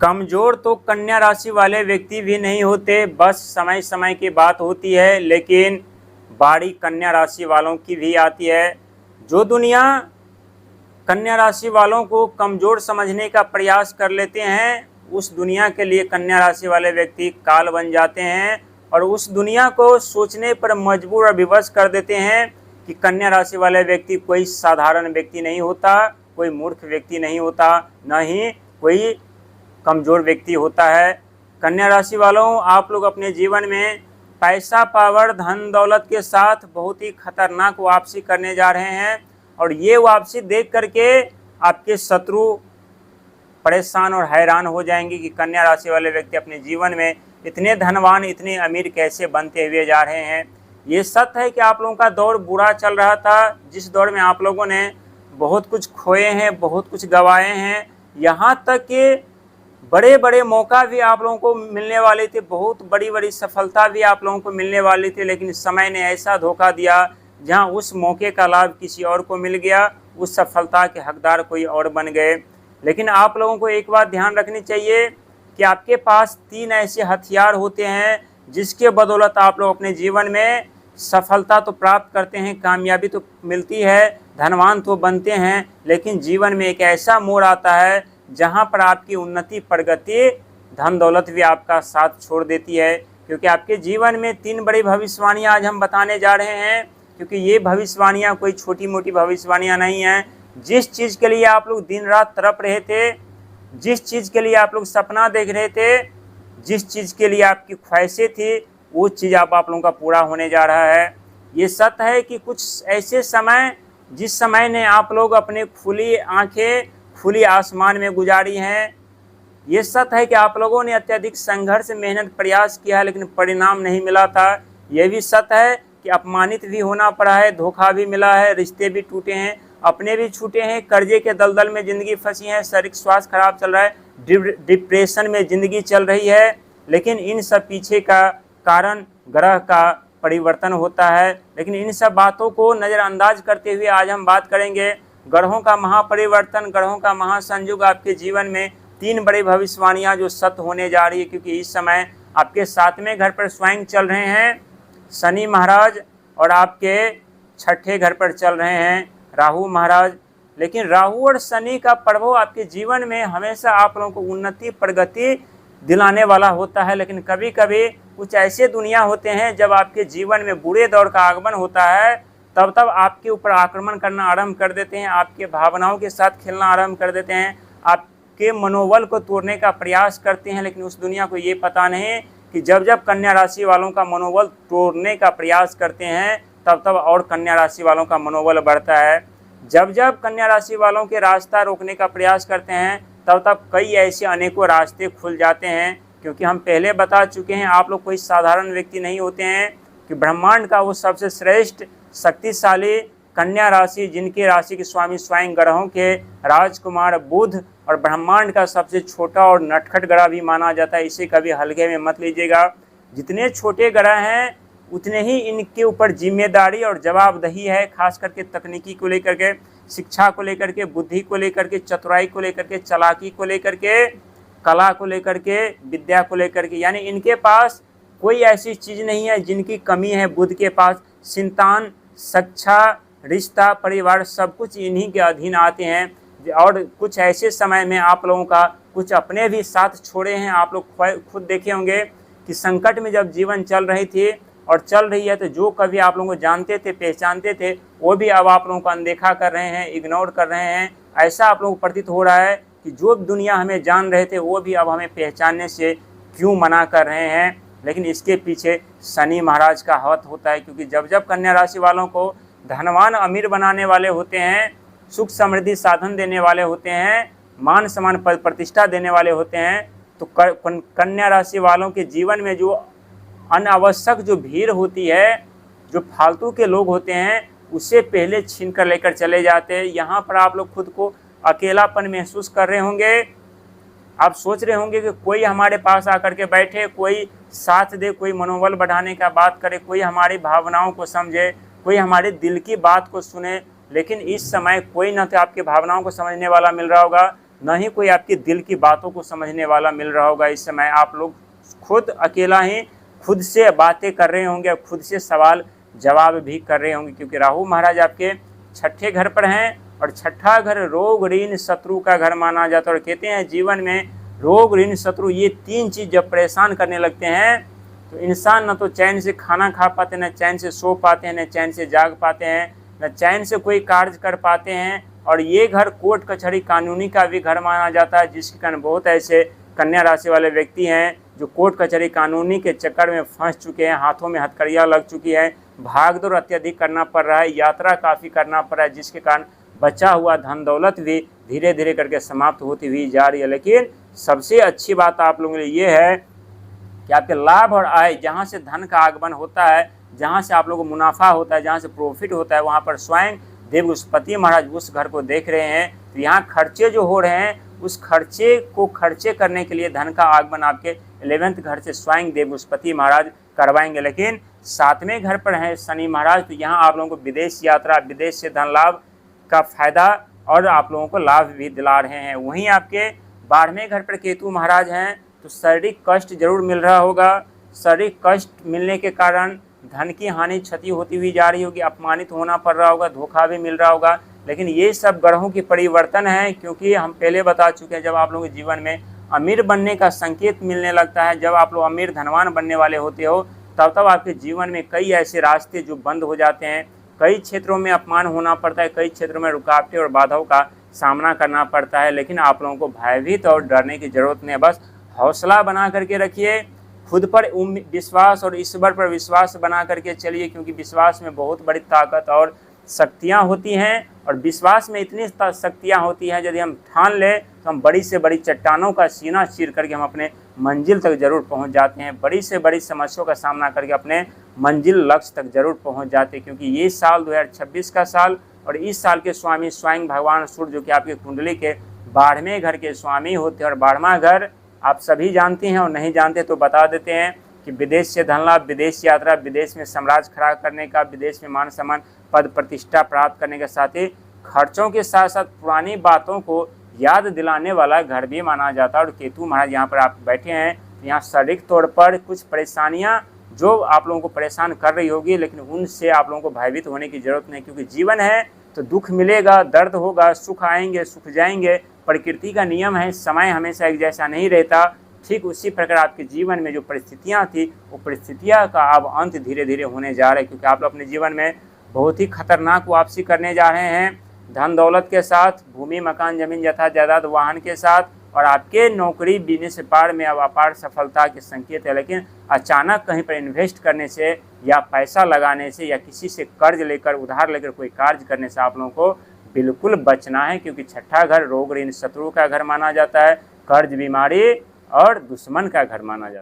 कमजोर तो कन्या राशि वाले व्यक्ति भी नहीं होते, बस समय समय की बात होती है। लेकिन बारी कन्या राशि वालों की भी आती है। जो दुनिया कन्या राशि वालों को कमजोर समझने का प्रयास कर लेते हैं, उस दुनिया के लिए कन्या राशि वाले व्यक्ति काल बन जाते हैं और उस दुनिया को सोचने पर मजबूर और विवश कर देते हैं कि कन्या राशि वाले व्यक्ति कोई साधारण व्यक्ति नहीं होता, कोई मूर्ख व्यक्ति नहीं होता, न ही कोई कमजोर व्यक्ति होता है। कन्या राशि वालों, आप लोग अपने जीवन में पैसा, पावर, धन दौलत के साथ बहुत ही खतरनाक वापसी करने जा रहे हैं और ये वापसी देख करके आपके शत्रु परेशान और हैरान हो जाएंगे कि कन्या राशि वाले व्यक्ति अपने जीवन में इतने धनवान, इतने अमीर कैसे बनते हुए जा रहे हैं। ये सत्य है कि आप लोगों का दौर बुरा चल रहा था, जिस दौर में आप लोगों ने बहुत कुछ खोए हैं, बहुत कुछ गंवाए हैं। यहाँ तक कि बड़े बड़े मौका भी आप लोगों को मिलने वाले थे, बहुत बड़ी बड़ी सफलता भी आप लोगों को मिलने वाली थी, लेकिन समय ने ऐसा धोखा दिया जहां उस मौके का लाभ किसी और को मिल गया, उस सफलता के हकदार कोई और बन गए। लेकिन आप लोगों को एक बात ध्यान रखनी चाहिए कि आपके पास 3 ऐसे हथियार होते हैं जिसके बदौलत आप लोग अपने जीवन में सफलता तो प्राप्त करते हैं, कामयाबी तो मिलती है, धनवान तो बनते हैं, लेकिन जीवन में एक ऐसा मोड़ आता है जहां पर आपकी उन्नति, प्रगति, धन दौलत भी आपका साथ छोड़ देती है। क्योंकि आपके जीवन में 3 बड़ी भविष्यवाणियां आज हम बताने जा रहे हैं, क्योंकि ये भविष्यवाणियां कोई छोटी मोटी भविष्यवाणियां नहीं हैं। जिस चीज़ के लिए आप लोग दिन रात तड़प रहे थे, जिस चीज़ के लिए आप लोग सपना देख रहे थे, जिस चीज़ के लिए आपकी ख्वाहिशें थी, वो चीज़ आप लोगों का पूरा होने जा रहा है। ये सत्य है कि कुछ ऐसे समय, जिस समय ने आप लोग अपने खुली आंखें, खुली आसमान में गुजारी हैं। ये सत्य है कि आप लोगों ने अत्यधिक संघर्ष, मेहनत, प्रयास किया है, लेकिन परिणाम नहीं मिला था। यह भी सत्य है कि अपमानित भी होना पड़ा है, धोखा भी मिला है, रिश्ते भी टूटे हैं, अपने भी छूटे हैं, कर्जे के दलदल में ज़िंदगी फंसी है, शारीरिक स्वास्थ्य खराब चल रहा है, डिप्रेशन में ज़िंदगी चल रही है। लेकिन इन सब पीछे का कारण ग्रह का परिवर्तन होता है। लेकिन इन सब बातों को नज़रअंदाज करते हुए आज हम बात करेंगे ग्रहों का महापरिवर्तन, ग्रहों का महासंयोग, आपके जीवन में 3 बड़ी भविष्यवाणियां जो सत्य होने जा रही है। क्योंकि इस समय आपके 7वें घर पर स्वयं चल रहे हैं शनि महाराज और आपके 6ठे घर पर चल रहे हैं राहु महाराज। लेकिन राहु और शनि का प्रभाव आपके जीवन में हमेशा आप लोगों को उन्नति, प्रगति दिलाने वाला होता है। लेकिन कभी कभी कुछ ऐसे दुनिया होते हैं जब आपके जीवन में बुरे दौर का आगमन होता है, तब आपके ऊपर आक्रमण करना आरंभ कर देते हैं, आपके भावनाओं के साथ खेलना आरंभ कर देते हैं, आपके मनोबल को तोड़ने का प्रयास करते हैं। लेकिन उस दुनिया को ये पता नहीं कि जब जब कन्या राशि वालों का मनोबल तोड़ने का प्रयास करते हैं, तब और कन्या राशि वालों का मनोबल बढ़ता है। जब जब कन्या राशि वालों के रास्ता रोकने का प्रयास करते हैं, तब कई ऐसे अनेकों रास्ते खुल जाते हैं। क्योंकि हम पहले बता चुके हैं, आप लोग कोई साधारण व्यक्ति नहीं होते हैं कि ब्रह्मांड का वो सबसे श्रेष्ठ शक्तिशाली कन्या राशि, जिनके राशि के स्वामी स्वयं ग्रहों के राजकुमार बुध और ब्रह्मांड का सबसे छोटा और नटखट ग्रह भी माना जाता है, इसे कभी हल्के में मत लीजिएगा। जितने छोटे ग्रह हैं उतने ही इनके ऊपर जिम्मेदारी और जवाबदेही है, खास करके तकनीकी को लेकर के, शिक्षा को लेकर के, बुद्धि को लेकर के, चतुराई को लेकर के, चालाकी को लेकर के, कला को लेकर के, विद्या को लेकर के। यानी इनके पास कोई ऐसी चीज़ नहीं है जिनकी कमी है। बुध के पास संतान, शिक्षा, रिश्ता, परिवार सब कुछ इन्हीं के अधीन आते हैं। और कुछ ऐसे समय में आप लोगों का कुछ अपने भी साथ छोड़े हैं। आप लोग खुद देखे होंगे कि संकट में जब जीवन चल रही थी और चल रही है, तो जो कभी आप लोगों को जानते थे, पहचानते थे, वो भी अब आप लोगों को अनदेखा कर रहे हैं, इग्नोर कर रहे हैं। ऐसा आप लोगों को प्रतीत हो रहा है कि जो दुनिया हमें जान रहे थे, वो भी अब हमें पहचानने से क्यों मना कर रहे हैं। लेकिन इसके पीछे शनि महाराज का हाथ होता है। क्योंकि जब जब कन्या राशि वालों को धनवान, अमीर बनाने वाले होते हैं, सुख समृद्धि साधन देने वाले होते हैं, मान सम्मान पद प्रतिष्ठा देने वाले होते हैं, तो कन्या राशि वालों के जीवन में जो अनावश्यक जो भीड़ होती है, जो फालतू के लोग होते हैं, उससे पहले छीन कर लेकर चले जाते हैं। यहाँ पर आप लोग खुद को अकेलापन महसूस कर रहे होंगे। आप सोच रहे होंगे कि कोई हमारे पास आकर के बैठे, कोई साथ दे, कोई मनोबल बढ़ाने का बात करे, कोई हमारी भावनाओं को समझे, कोई हमारे दिल की बात को सुने। लेकिन इस समय कोई न तो आपकी भावनाओं को समझने वाला मिल रहा होगा, न ही कोई आपकी दिल की बातों को समझने वाला मिल रहा होगा। इस समय आप लोग खुद अकेला ही खुद से बातें कर रहे होंगे, खुद से सवाल जवाब भी कर रहे होंगे, क्योंकि राहु महाराज आपके छठे घर पर हैं और छठा घर रोग ऋण शत्रु का घर माना जाता है। और कहते हैं जीवन में रोग ऋण शत्रु ये तीन चीज जब परेशान करने लगते हैं तो इंसान न तो चैन से खाना खा पाते, न चैन से सो पाते हैं, न चैन से जाग पाते हैं, न चैन से कोई कार्य कर पाते हैं। और ये घर कोर्ट कचहरी कानूनी का भी घर माना जाता है, जिसके कारण बहुत ऐसे कन्या राशि वाले व्यक्ति हैं जो कोर्ट कचहरी कानूनी के चक्कर में फंस चुके हैं, हाथों में हथकड़ियाँ लग चुकी है, भागदौड़ अत्यधिक करना पड़ रहा है, यात्रा काफ़ी करना पड़ रहा है, जिसके कारण बचा हुआ धन दौलत भी धीरे धीरे करके समाप्त होती हुई जा रही है। लेकिन सबसे अच्छी बात आप लोगों के लिए ये है कि आपके लाभ और आय, जहाँ से धन का आगमन होता है, जहाँ से आप लोगों को मुनाफा होता है, जहाँ से प्रॉफिट होता है, वहाँ पर स्वयं देव बृहस्पति महाराज उस घर को देख रहे हैं। तो यहाँ खर्चे जो हो रहे हैं उस खर्चे को खर्चे करने के लिए धन का आगमन आपके 11th घर से स्वयं देव बृहस्पति महाराज करवाएंगे। लेकिन 7वें घर पर है शनि महाराज, तो यहाँ आप लोगों को विदेश यात्रा, विदेश से धन लाभ का फायदा और आप लोगों को लाभ भी दिला रहे हैं। वहीं आपके 12वें घर पर केतु महाराज हैं, तो शारीरिक कष्ट जरूर मिल रहा होगा। शारीरिक कष्ट मिलने के कारण धन की हानि क्षति होती हुई जा रही होगी, अपमानित होना पड़ रहा होगा, धोखा भी मिल रहा होगा। लेकिन ये सब ग्रहों की परिवर्तन है, क्योंकि हम पहले बता चुके हैं जब आप लोगों के जीवन में अमीर बनने का संकेत मिलने लगता है, जब आप लोग अमीर धनवान बनने वाले होते हो, तब आपके जीवन में कई ऐसे रास्ते जो बंद हो जाते हैं, कई क्षेत्रों में अपमान होना पड़ता है, कई क्षेत्रों में रुकावटें और बाधाओं का सामना करना पड़ता है। लेकिन आप लोगों को भयभीत और डरने की जरूरत नहीं है, बस हौसला बना करके रखिए, खुद पर विश्वास और ईश्वर पर विश्वास बना करके चलिए, क्योंकि विश्वास में बहुत बड़ी ताकत और शक्तियाँ होती हैं। और विश्वास में इतनी शक्तियाँ होती हैं, यदि हम ठान लें तो हम बड़ी से बड़ी चट्टानों का सीना चीर करके हम अपने मंजिल तक जरूर पहुंच जाते हैं, बड़ी से बड़ी समस्याओं का सामना करके अपने मंजिल लक्ष्य तक जरूर पहुंच जाते हैं। क्योंकि ये साल 2026 का साल और इस साल के स्वामी स्वयं भगवान सूर्य, जो कि आपकी कुंडली के 12वें घर के स्वामी होते हैं। और 12वां घर आप सभी जानते हैं, और नहीं जानते तो बता देते हैं कि विदेश से धन लाभ, विदेश यात्रा, विदेश में साम्राज्य खड़ा करने का, विदेश में मान सम्मान पद प्रतिष्ठा प्राप्त करने के साथ ही खर्चों के साथ साथ पुरानी बातों को याद दिलाने वाला घर भी माना जाता है। और केतु महाराज यहाँ पर आप बैठे हैं, यहाँ शारीरिक तौर पर कुछ परेशानियाँ जो आप लोगों को परेशान कर रही होगी, लेकिन उनसे आप लोगों को भयभीत होने की जरूरत नहीं, क्योंकि जीवन है तो दुख मिलेगा, दर्द होगा, सुख आएंगे, सुख जाएंगे, प्रकृति का नियम है, समय हमेशा एक जैसा नहीं रहता। ठीक उसी प्रकार आपके जीवन में जो परिस्थितियाँ थी, वो परिस्थितियाँ का अब अंत धीरे धीरे होने जा रहा है, क्योंकि आप लोग अपने जीवन में बहुत ही खतरनाक वापसी करने जा रहे हैं, धन दौलत के साथ, भूमि मकान जमीन यथा जायदाद वाहन के साथ। और आपके नौकरी बिजनेस व्यापार में अब अपार सफलता के संकेत है। लेकिन अचानक कहीं पर इन्वेस्ट करने से या पैसा लगाने से या किसी से कर्ज लेकर उधार लेकर कोई कार्य करने से आप लोगों को बिल्कुल बचना है, क्योंकि छठा घर रोग ऋण शत्रु का घर माना जाता है, कर्ज बीमारी और दुश्मन का घर माना जाता है।